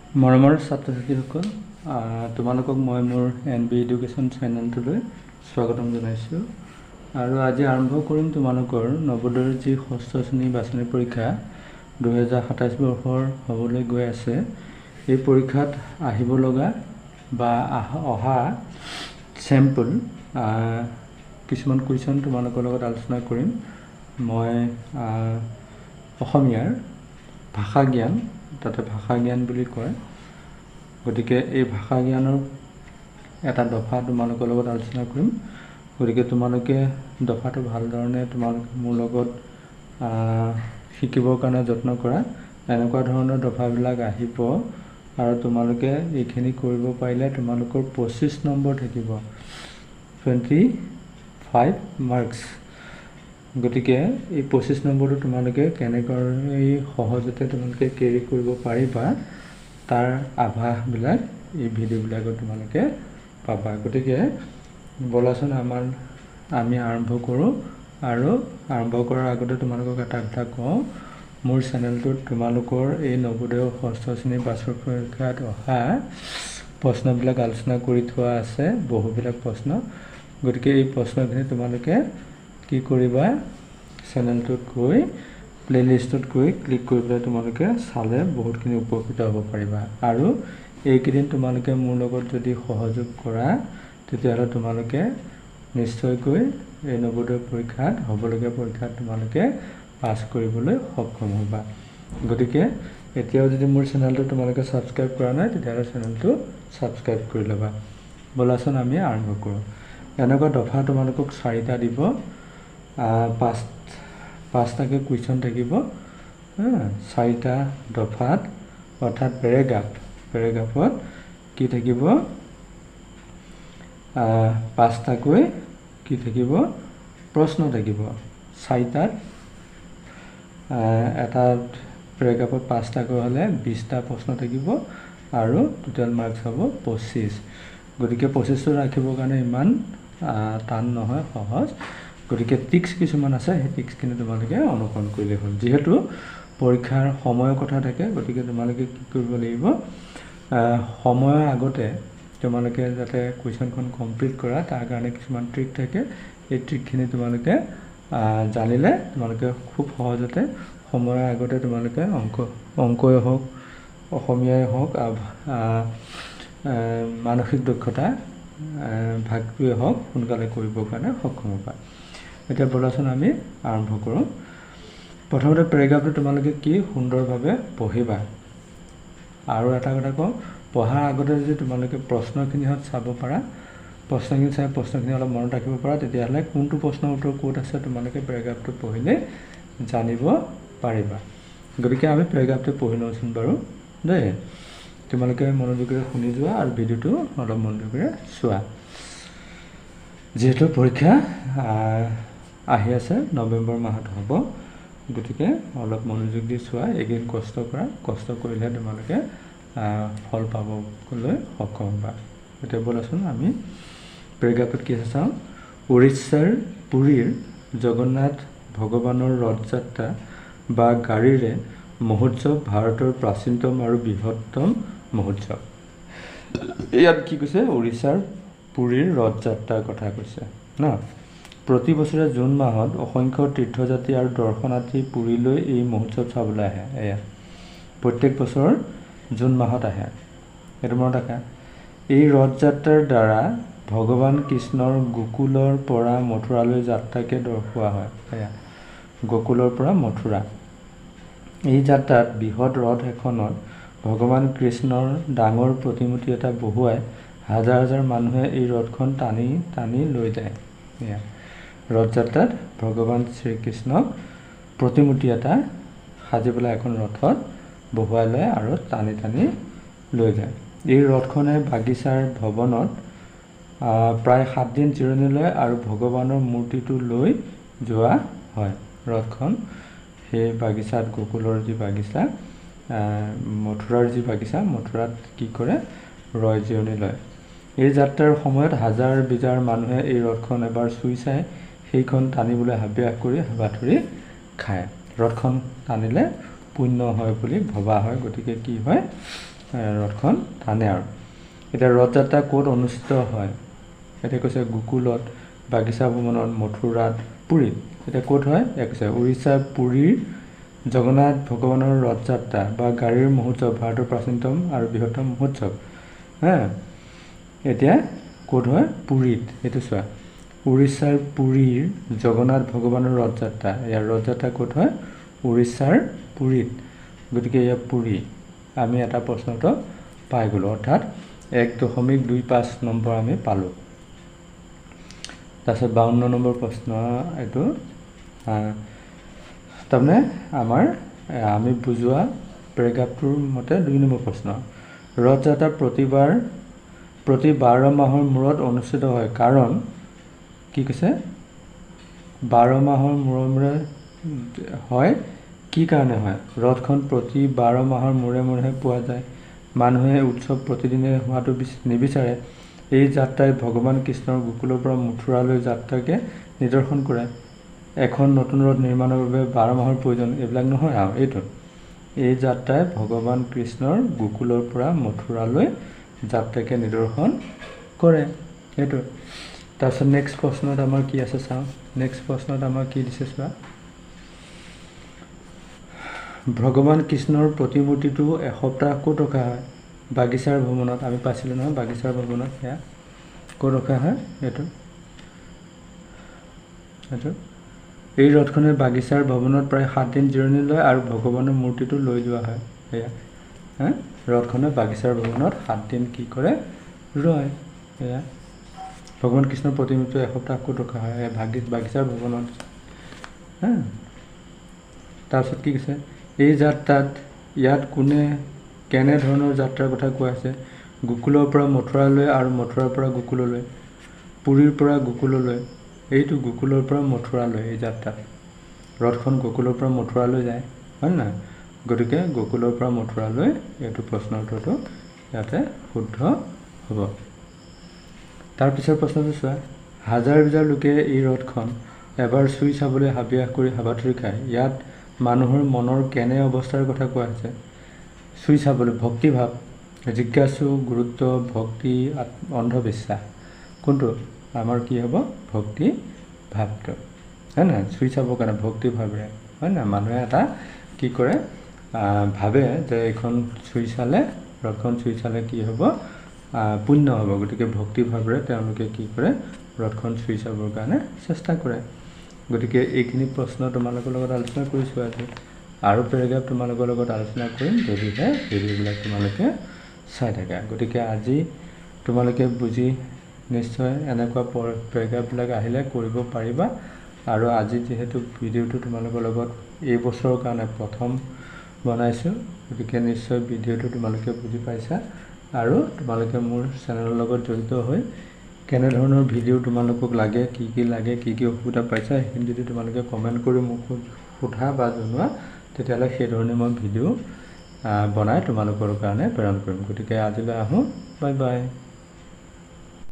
মৰমৰ ছাত্ৰ-ছাত্ৰীসকল, তোমালোকক মই মোৰ NB এডুকেশ্যন চেনেলটোলৈ স্বাগতম জনাইছোঁ। আৰু আজি আৰম্ভ কৰিম তোমালোকৰ নৱোদয়ৰ যি ষষ্ঠ শ্ৰেণী বাছনি পৰীক্ষা 2027 বৰ্ষৰ হ'বলৈ গৈ আছে। এই পৰীক্ষাত আহিব লগা বা অহা চেম্পল কিছুমান কুৱেশ্যন তোমালোকৰ লগত আলোচনা কৰিম। মই অসমীয়াৰ ভাষা জ্ঞান, তাতে ভাষা জ্ঞান বুলি কয়, গতিকে এই ভাষা জ্ঞানৰ এটা দফা তোমালোকৰ লগত আলোচনা কৰিম। গতিকে তোমালোকে দফাটো ভালধৰণে তোমালোকে মোৰ লগত শিকিবৰ কাৰণে যত্ন কৰা। এনেকুৱা ধৰণৰ দফাবিলাক আহিব আৰু তোমালোকে এইখিনি কৰিব পাৰিলে তোমালোকৰ 25 নম্বৰ থাকিব, 25 মাৰ্কছ। গতিকে এই 25 নম্বৰটো তোমালোকে কেনেকৈ সহজতে তোমালোকে কেৰি কৰিব পাৰিবা তাৰ আভাসবিলাক এই ভিডিঅ'বিলাকত তোমালোকে পাবা। গতিকে বলাচোন আমি আৰম্ভ কৰোঁ। আৰু আৰম্ভ কৰাৰ আগতে তোমালোকক এটা কথা কওঁ, মোৰ চেনেলটোত তোমালোকৰ এই নৱোদয়ৰ ষষ্ঠ শ্ৰেণীৰ বাছৰ পৰীক্ষাত অহা প্ৰশ্নবিলাক আলোচনা কৰি থোৱা আছে, বহুবিলাক প্ৰশ্ন। গতিকে এই প্ৰশ্নখিনি তোমালোকে কি কৰিবা, চেনেলটোত গৈ প্লে'লিষ্টত গৈ ক্লিক কৰি পেলাই তোমালোকে চালে বহুতখিনি উপকৃত হ'ব পাৰিবা। আৰু এইকেইদিন তোমালোকে মোৰ লগত যদি সহযোগ কৰা তেতিয়াহ'লে তোমালোকে নিশ্চয়কৈ এই নৱোদয় পৰীক্ষাত হ'বলগীয়া পৰীক্ষাত তোমালোকে পাছ কৰিবলৈ সক্ষম হ'বা। গতিকে এতিয়াও যদি মোৰ চেনেলটো তোমালোকে ছাবস্ক্ৰাইব কৰা নাই তেতিয়াহ'লে চেনেলটো ছাবস্ক্ৰাইব কৰি ল'বা। বলাচোন আমি আৰম্ভ কৰোঁ। এনেকুৱা দফা তোমালোকক 4টা দিব, 5টাকৈ কুৱেশ্যন থাকিব, 4টা দফাত, অৰ্থাৎ পেৰেগ্ৰাফত কি থাকিব, 5টাকৈ কি থাকিব, প্ৰশ্ন থাকিব। 4টাত এটা পেৰেগ্ৰাফত 5টাকৈ হ'লে 20টা প্ৰশ্ন থাকিব আৰু টোটেল মাৰ্কছ হ'ব 25। গতিকে 25টো ৰাখিবৰ কাৰণে ইমান টান নহয়, সহজ। গতিকে টিক্স কিছুমান আছে, সেই টিক্সখিনি তোমালোকে অনুসৰণ কৰিলে হ'ল। যিহেতু পৰীক্ষাৰ সময়ৰ কথা থাকে, গতিকে তোমালোকে কি কৰিব লাগিব, সময়ৰ আগতে তোমালোকে যাতে কুৱেশ্যনখন কমপ্লিট কৰা তাৰ কাৰণে কিছুমান ট্ৰিক থাকে। এই ট্ৰিকখিনি তোমালোকে জানিলে তোমালোকে খুব সহজতে সময়ৰ আগতে তোমালোকে অংকই হওক, অসমীয়াই হওক, মানসিক দক্ষতা ভাগটোৱে হওক সোনকালে কৰিবৰ কাৰণে সক্ষম হ'বা। এতিয়া বলাচোন আমি আৰম্ভ কৰোঁ। প্ৰথমতে পেৰেগ্ৰাফটো তোমালোকে কি সুন্দৰভাৱে পঢ়িবা। আৰু এটা কথা কওঁ, পঢ়াৰ আগতে যদি তোমালোকে প্ৰশ্নখিনিহঁত চাব পাৰা, প্ৰশ্নখিনি চাই প্ৰশ্নখিনি অলপ মনত ৰাখিব পাৰা, তেতিয়াহ'লে কোনটো প্ৰশ্নৰ উত্তৰ ক'ত আছে তোমালোকে পেৰেগ্ৰাফটো পঢ়িলে জানিব পাৰিবা। গতিকে আমি পেৰেগ্ৰাফটো পঢ়ি লওঁচোন বাৰু দেই। তোমালোকে মনোযোগেৰে শুনি যোৱা আৰু ভিডিঅ'টো অলপ মনোযোগেৰে চোৱা। যিহেতু পৰীক্ষা আহি আছে, নৱেম্বৰ মাহত হ'ব, গতিকে অলপ মনোযোগ দি চোৱা, এইকেইদিন কষ্ট কৰা, কষ্ট কৰিলেহে তোমালোকে ফল পাবলৈ সক্ষম হ'বা। এতিয়া বলাচোন আমি পেৰেগ্ৰাফত কি আছে চাওঁ। উৰিষ্যাৰ পুৰীৰ জগন্নাথ ভগৱানৰ ৰথযাত্ৰা বা গাড়ীৰে মহোৎসৱ ভাৰতৰ প্ৰাচীনতম আৰু বৃহত্তম মহোৎসৱ। ইয়াত কি কৈছে, উৰিষ্যাৰ পুৰীৰ ৰথযাত্ৰাৰ কথা কৈছে ন। প্ৰতি বছৰে জুন মাহত অসংখ্য তীৰ্থযাত্ৰী আৰু দৰ্শনাৰ্থী পুৰীলৈ এই মহোৎসৱ চাবলৈ আহে। এয়া প্ৰত্যেক বছৰ জুন মাহত আহে, এইটো মনত ৰাখা। এই ৰথযাত্ৰাৰ দ্বাৰা ভগৱান কৃষ্ণৰ গোকুলৰ পৰা মথুৰালৈ যাত্ৰাকে দৰ্শোৱা হয়। এয়া গোকুলৰ পৰা মথুৰা। এই যাত্ৰাত বৃহৎ ৰথ এখনত ভগৱান কৃষ্ণৰ ডাঙৰ প্ৰতিমূৰ্তি এটা বহুৱাই হাজাৰ হাজাৰ মানুহে এই ৰথখন টানি টানি লৈ যায়। এয়া ৰথযাত্ৰাত ভগৱান শ্ৰীকৃষ্ণক প্ৰতিমূৰ্তি এটা সাজি পেলাই এখন ৰথত বহুৱাই লয় আৰু টানি টানি লৈ যায়। এই ৰথখনে বাগিচাৰ ভৱনত প্ৰায় 7 দিন জিৰণি লয় আৰু ভগৱানৰ মূৰ্তিটো লৈ যোৱা হয়। ৰথখন সেই বাগিচাত, গোকুলৰ যি বাগিচা, মথুৰাৰ যি বাগিচা, মথুৰাত কি কৰে, ৰয়, জিৰণি লয়। এই যাত্ৰাৰ সময়ত হাজাৰ বিজাৰ মানুহে এই ৰথখন এবাৰ চুই চাই সেইখন টানিবলৈ হাবিয়াস কৰি হাবাথুৰি খায়। ৰথখন টানিলে পুণ্য হয় বুলি ভবা হয়। গতিকে কি হয়, ৰথখন টানে আৰু এতিয়া ৰথযাত্ৰা ক'ত অনুষ্ঠিত হয় এতিয়া কৈছে গোকুলত বাগিচা ভ্ৰমণত মথুৰাত পুৰীত এতিয়া ক'ত হয় কৈছে উৰিষ্যাৰ পুৰীৰ জগন্নাথ ভগৱানৰ ৰথযাত্ৰা বা গাড়ীৰ মহোৎসৱ ভাৰতৰ প্ৰাচীনতম আৰু বৃহত্তম মহোৎসৱ এতিয়া ক'ত হয় পুৰীত এইটো চোৱা উৰিষ্যাৰ পুৰীৰ জগন্নাথ ভগৱানৰ ৰথযাত্ৰা ইয়াৰ ৰথযাত্ৰা ক'ত হয় উৰিষ্যাৰ পুৰীত গতিকে ইয়াৰ পুৰী আমি এটা প্ৰশ্নটো পাই গ'লোঁ অৰ্থাৎ 1.25 নম্বৰ আমি পালোঁ তাৰপিছত 52 নম্বৰ প্ৰশ্ন এইটো তাৰমানে আমাৰ আমি বুজোৱা পেৰাগ্ৰাফটোৰ মতে 2 নম্বৰ প্ৰশ্ন ৰথযাত্ৰা প্ৰতি 12 মাহৰ মূৰত অনুষ্ঠিত হয় কাৰণ কি কৈছে 12 মাহৰ মূৰে হয় কি কাৰণে হয় ৰথখন প্ৰতি 12 মাহৰ মূৰেহে পোৱা যায় মানুহে উৎসৱ প্ৰতিদিনে হোৱাটো নিবিচাৰে এই যাত্ৰাই ভগৱান কৃষ্ণৰ গোকুলৰ পৰা মথুৰালৈ যাত্ৰাকে নিদৰ্শন কৰে এখন নতুন ৰথ নিৰ্মাণৰ বাবে 12 মাহৰ প্ৰয়োজন এইবিলাক নহয় আৰু এইটো এই যাত্ৰাই ভগৱান কৃষ্ণৰ গোকুলৰ পৰা মথুৰালৈ যাত্ৰাকে নিদৰ্শন কৰে এইটো তাৰপিছত নেক্সট প্ৰশ্নত আমাৰ কি আছে চাওঁ নেক্সট প্ৰশ্নত আমাৰ কি দিছে চোৱা ভগৱান কৃষ্ণৰ প্ৰতিমূৰ্তিটো এসপ্তাহ ক'ত ৰখা হয় বাগিচাৰ ভ্ৰমণত আমি পাইছিলোঁ নহয় বাগিচাৰ ভ্ৰমণত সেয়া ক'ত ৰখা হয় এইটো এই ৰথখনে বাগিচাৰ ভৱনত প্ৰায় 7 দিন জিৰণি লয় আৰু ভগৱানৰ মূৰ্তিটো লৈ যোৱা হয় সেয়া ৰথখনে বাগিচাৰ ভৱনত 7 দিন কি কৰে ৰয় সেয়া ভগৱান কৃষ্ণৰ প্ৰতিমূৰ্তিটো এসপ্তাহ ক'ত ৰখা হয় বাগিচাৰ ভৱনত তাৰপিছত কি কৈছে এই যাত্ৰাত ইয়াত কেনে ধৰণৰ যাত্ৰাৰ কথা কোৱা আছে গোকুলৰ পৰা মথুৰালৈ আৰু মথুৰাৰ পৰা গোকুললৈ পুৰীৰ পৰা গোকুললৈ এইটো গোকুলৰ পৰা মথুৰালৈ এই যাত্ৰা ৰথখন গোকুলৰ পৰা মথুৰালৈ যায় হয় না গতিকে গোকুলৰ পৰা মথুৰালৈ এইটো প্ৰশ্নৰ উত্তৰটো ইয়াতে শুদ্ধ হ'ব তাৰপিছৰ প্ৰশ্নটো চোৱা হাজাৰ লোকে এই ৰথখন এবাৰ চুই চাবলৈ হাবিয়াস কৰি হাবাথুৰি খায় ইয়াত মানুহৰ মনৰ কেনে অৱস্থাৰ কথা কোৱা হৈছে চুই চাবলৈ ভক্তিভাৱ জিজ্ঞাসু গুৰুত্ব ভক্তি অন্ধবিশ্বাস কোনটো আমাৰ কি হ'ব ভক্তি ভাৱটো হয় না চুই চাবৰ কাৰণে ভক্তি ভাৱেৰে হয় না মানুহে এটা কি কৰে ভাবে যে এইখন চুই চালে ৰথখন চুই চালে কি হ'ব পুণ্য হ'ব গতিকে ভক্তি ভাৱেৰে তেওঁলোকে কি কৰে ৰথখন চুই চাবৰ কাৰণে চেষ্টা কৰে গতিকে এইখিনি প্ৰশ্ন তোমালোকৰ লগত আলোচনা কৰিছোঁ আজি আৰু পেৰাগ্ৰাফ তোমালোকৰ লগত আলোচনা কৰিম যদিহে ভিডিঅ'বিলাক তোমালোকে চাই থাকা গতিকে আজি তোমালোকে বুজি নিশ্চয় এনেকুৱা পেৰাগ্ৰাফবিলাক আহিলে কৰিব পাৰিবা আৰু আজি যেহেতু ভিডিঅ'টো তোমালোকৰ লগত এই বছৰৰ কাৰণে প্ৰথম বনাইছোঁ গতিকে নিশ্চয় ভিডিঅ'টো তোমালোকে বুজি পাইছা আৰু তোমালোকে মোৰ চেনেলৰ লগত জড়িত হৈ কেনেধৰণৰ ভিডিঅ' তোমালোকক লাগে কি লাগে কি অসুবিধা পাইছা সেইখিনি যদি তোমালোকে কমেণ্ট কৰি মোক সোধা বা জনোৱা তেতিয়াহ'লে সেইধৰণে মই ভিডিঅ' বনাই তোমালোকৰ কাৰণে প্ৰেৰণ কৰিম গতিকে আজিলৈ আহোঁ বাই বাই